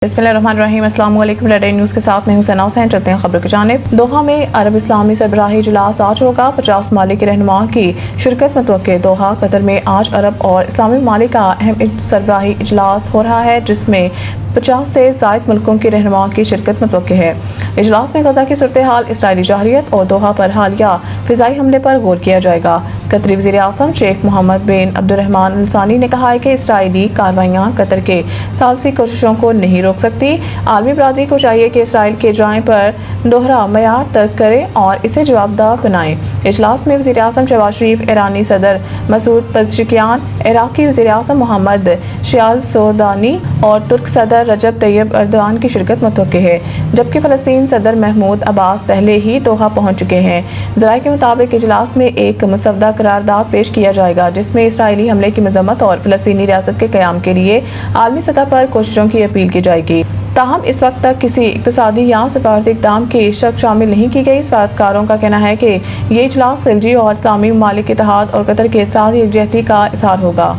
बिस्मिल्लाहिर्रहमानिर्रहीम। अस्सलाम वालेकुम। रेड न्यूज़ के साथ मैं हूं सना हुसैन। चलते हैं खबरों की जानिब। दोहा में अरब इस्लामी सरबराही इजलास आज होगा। 50 ममालिक के रहनुमा की शिरकत मुतवक्के। दोहा कतर में आज अरब और इस्लामी ममालिक का अहम सरबराही इजलास हो रहा है, जिसमें 50 से ज़ायद मुल्कों के रहनुमा की शिरकत मुतवक्के है। इजलास में गजा की सूरत हाल, इसराइली जाहिरियत और दोहा पर हालिया फ़िज़ाई हमले पर गौर किया जाएगा। कतरी वज़ीर आज़म शेख मोहम्मद बिन अब्दुर्रहमान अल सानी ने कहा है कि इसराइली कार्रवाइयाँ कतर के सालसी कोशिशों को नहीं रोक सकती। आलमी बरादरी को चाहिए कि इसराइल के जराइम पर दोहरा मयार तर्क करे और इसे जवाबदाह बनाए। इजलास में वज़ीर आज़म शहबाज शरीफ, ईरानी सदर मसूद पज़ेश्कियान, इराकी वज़ीर आज़म मोहम्मद शियाल सोदानी और तुर्क सदर रजब तैयब अर्दोआन की शिरकत मुतवक्के है, जबकि फ़लस्तीन सदर महमूद अब्बास पहले ही दोहा पहुँच चुके हैं। ज़राए के मुताबिक इजलास में एक मसवदा करारदाद पेश किया जाएगा, जिसमें इसराइली हमले की मजम्मत और फ़लस्तीनी रियासत के क़याम के लिए आलमी सतह पर कोशिशों की अपील की जाएगी। ताहम इस वक्त तक किसी इक़्तिसादी या सफारती इक़दाम की शर्त शामिल नहीं की गई। सफारतकारों का कहना है कि ये इजलास खिलजी और इस्लामी ममालिक के इत्तेहाद और कतर के साथ यकजहती का इज़हार होगा।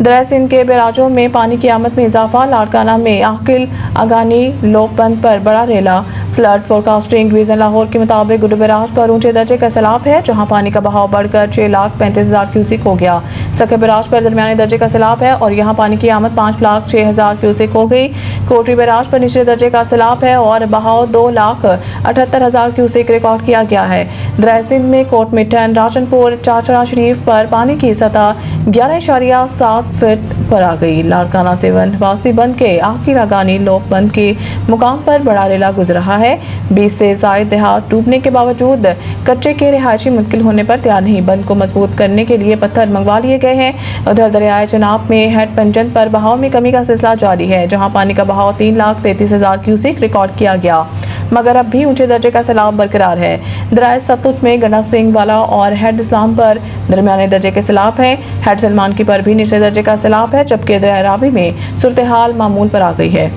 दरिया सिंध के बैराजों में पानी की आमद में इजाफा। लाड़काना में आकिल अगानी लोकबंद पर बड़ा रेला। फ्लड फोरकास्टिंग डिवीज़न लाहौर के मुताबिक गुड्डू बैराज पर ऊंचे दर्जे का सैलाब है, जहां पानी का बहाव बढ़कर 6,35,000 क्यूसिक हो गया। सके बैराज पर दरमियाने दर्जे का सैलाब है और यहां पानी की आमद 5,06,000 क्यूसिक हो गई। कोटरी बैराज पर निचले दर्जे का सैलाब है और बहाव 2,78,000 क्यूसिक रिकॉर्ड किया गया है। दरिया सिंध में कोट मिठन, राजनपुर, चाचड़ा शरीफ पर पानी की सतह 11.7 फीट पर आ गई। लाड़काना से वास्ती बंद के आखिर अगानी लोक बंद के मुकाम पर बड़ा रेला गुजर रहा है। 20 से ज़ायद देहात डूबने के बावजूद कच्चे के रिहायशी मुश्किल होने पर तैयार नहीं। बंद को मजबूत करने के लिए पत्थर मंगवा लिए गए हैं। उधर दरियाए चनाब में हेड पंजन पर बहाव में कमी का सिलसिला जारी है, जहाँ पानी का बहाव 3,33,000 क्यूसिक रिकॉर्ड किया गया, मगर अब भी ऊंचे दर्जे का सैलाब बरकरार है। दरिया सतलुज में गंडा सिंह वाला और हेड इस्लाम पर दरमियाने दर्जे के सैलाब है। हेड सलमान की पर भी निचले दर्जे का सैलाब है, जबकि दरिया रावी में सूरत हाल मामूल पर आ गई है।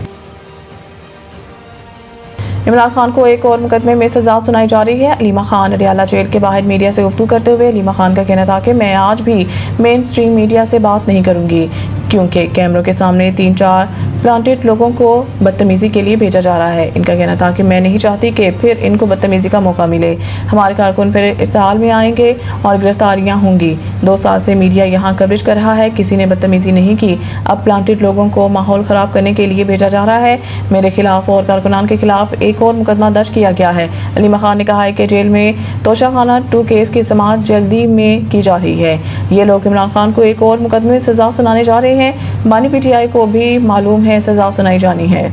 इमरान खान को एक और मुकदमे में सजा सुनाई जा रही है। अलीमा खान अडियाला जेल के बाहर मीडिया से गुफ्तगू करते हुए अलीमा खान का कहना था कि मैं आज भी मेन स्ट्रीम मीडिया से बात नहीं करूंगी, क्योंकि कैमरों के सामने 3-4 प्लांटेड लोगों को बदतमीज़ी के लिए भेजा जा रहा है। इनका कहना था कि मैं नहीं चाहती कि फिर इनको बदतमीज़ी का मौका मिले। हमारे कारकुन फिर इस्तेहाल में आएंगे और गिरफ्तारियां होंगी। 2 साल से मीडिया यहाँ कवरेज कर रहा है, किसी ने बदतमीज़ी नहीं की। अब प्लांटेड लोगों को माहौल ख़राब करने के लिए भेजा जा रहा है। मेरे खिलाफ और कारकुनान के खिलाफ एक और मुकदमा दर्ज किया गया है। अलीमा खान ने कहा है कि जेल में तोशाखाना 2 केस की समाअत जल्दी में की जा रही है। ये लोग इमरान खान को एक और मुकदमे में सजा सुनाने जा रहे हैं। बानी पीटीआई को भी मालूम है सजा सुनाई जानी है।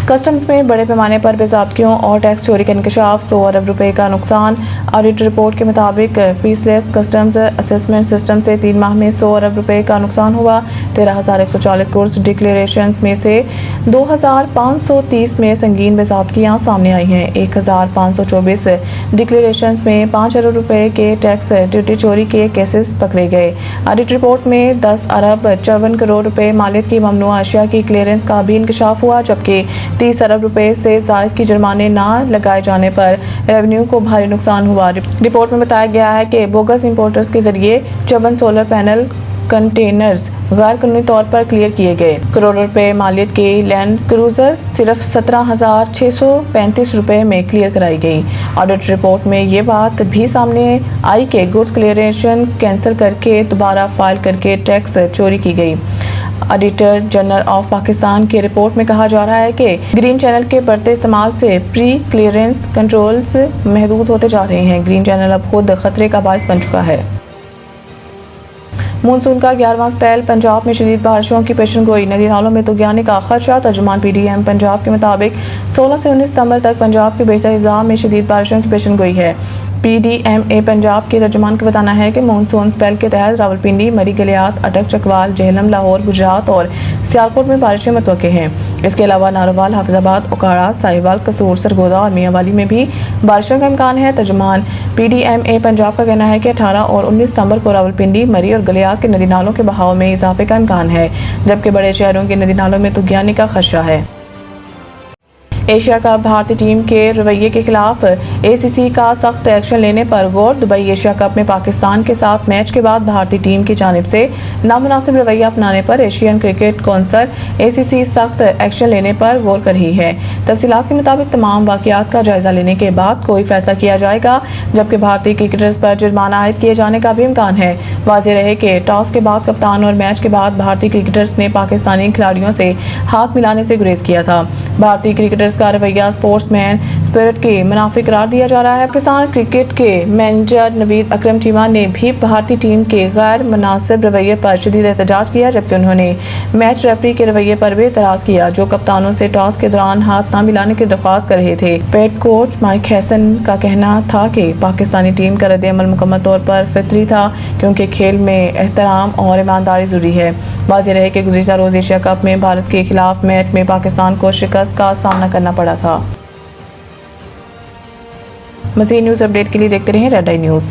कस्टम्स में बड़े पैमाने पर बेज़ाब्तियों और टैक्स चोरी का इंकशाफ, 100 अरब रुपए का नुकसान। ऑडिट रिपोर्ट के मुताबिक फीसलेस कस्टम्स असेसमेंट सिस्टम से 3 माह में 100 अरब रुपए का नुकसान हुआ। 13,140 गुड्स डिक्लेरेशंस में से 2,530 में संगीन बेज़ाब्तियाँ सामने आई हैं। 1,524 डिक्लेरेशंस में 5 अरब रुपए के टैक्स ड्यूटी चोरी के केसेस पकड़े गए। ऑडिट रिपोर्ट में 10 अरब 54 करोड़ रुपए मालियत की ममनुआ अशिया की क्लियरेंस का भी इंकशाफ हुआ, जबकि 30 अरब रुपए से ज़ायद की जुर्माने ना लगाए जाने पर रेवेन्यू को भारी नुकसान हुआ। रिपोर्ट में बताया गया है कि बोगस इंपोर्टर्स के जरिए 54 सोलर पैनल कंटेनर्स गैर कानूनी तौर पर क्लियर किए गए। करोड़ों रुपए मालियत के लैंड क्रूजर सिर्फ 17,635 रुपए में क्लियर कराई गई। ऑडिट रिपोर्ट में ये बात भी सामने आई कि गुड्स क्लियरेशन कैंसिल करके दोबारा फाइल करके टैक्स चोरी की गई। ऑडिटर जनरल ऑफ पाकिस्तान की रिपोर्ट में कहा जा रहा है कि ग्रीन चैनल के बढ़ते इस्तेमाल से प्री क्लियरेंस कंट्रोल्स महदूद होते जा रहे हैं। ग्रीन चैनल अब खुद खतरे का बायस बन चुका है। मानसून का 11वां स्पेल, पंजाब में शदीद बारिशों की पेशन गोई। नदी नालों में तुगयानी का खदशा। तर्जुमान PDM पंजाब के मुताबिक 16 से 19 सितंबर तक पंजाब के बेशतर अज़ला में शदीद बारिशों की पेशन गोई है। PDMA पंजाब के तर्जुमान का बताना है कि मानसून स्पेल के तहत रावलपिंडी, मरी, गलियात, अटक, चकवाल, जेहलम, लाहौर, गुजरात और सियालकोट में बारिशें मुतवक्के हैं। इसके अलावा नारोवाल, हाफिजाबाद, ओकाड़ा, साहिवाल, कसूर, सरगोदा और मियांवाली में भी बारिशों का इम्कान है। तर्जुमान PDMA पंजाब का कहना है कि 18 और 19 सितंबर को रावलपिंडी, मरी और गलियात के नदी नालों के बहाव में इजाफे का इम्कान है, जबकि बड़े शहरों के नदी नालों में तुगयानी का खदशा है। एशिया कप भारतीय टीम के रवैये के खिलाफ ACC का सख्त एक्शन लेने पर गौर। दुबई एशिया कप में पाकिस्तान के साथ मैच के बाद भारतीय टीम की जानिब से नामुनासिब रवैया अपनाने पर एशियन क्रिकेट कौंसिल ACC सख्त एक्शन लेने पर गौर कर रही है। तफसीलात के मुताबिक तमाम वाक़यात का जायजा लेने के बाद कोई फैसला किया जाएगा, जबकि भारतीय क्रिकेटर्स पर जुर्माना आयद किए जाने का भी इम्कान है। वाज़ेह रहे कि टॉस के बाद कप्तान और मैच के बाद भारतीय क्रिकेटर्स ने पाकिस्तानी खिलाड़ियों से हाथ मिलाने से गुरेज किया था। भारतीय क्रिकेटर्स का रवैया स्पोर्ट्समैन स्पिरिट के मुनाफिक करार दिया जा रहा है। पाकिस्तान क्रिकेट के मैनेजर नवीद अकरम चीमा ने भी भारतीय टीम के गैर मुनासिब रवैये पर शदीद एहतजाज किया, जबकि उन्होंने मैच रेफरी के रवैये पर भी एतराज़ किया, जो कप्तानों से टॉस के दौरान हाथ न मिलाने की दरख्वास्त कर रहे थे। पेड कोच माइक हैसन का कहना था कि पाकिस्तानी टीम का रद्द-ए-अमल मुकम्मल तौर पर फितरी था, क्योंकि खेल में एहतराम और ईमानदारी जरूरी है। वाज़ेह रहे कि गुज़िश्ता रोज़ एशिया कप में भारत के खिलाफ मैच में पाकिस्तान को शिकस्त का सामना करना पड़ा था। मज़ीद न्यूज़ अपडेट के लिए देखते रहें रेड आई न्यूज़।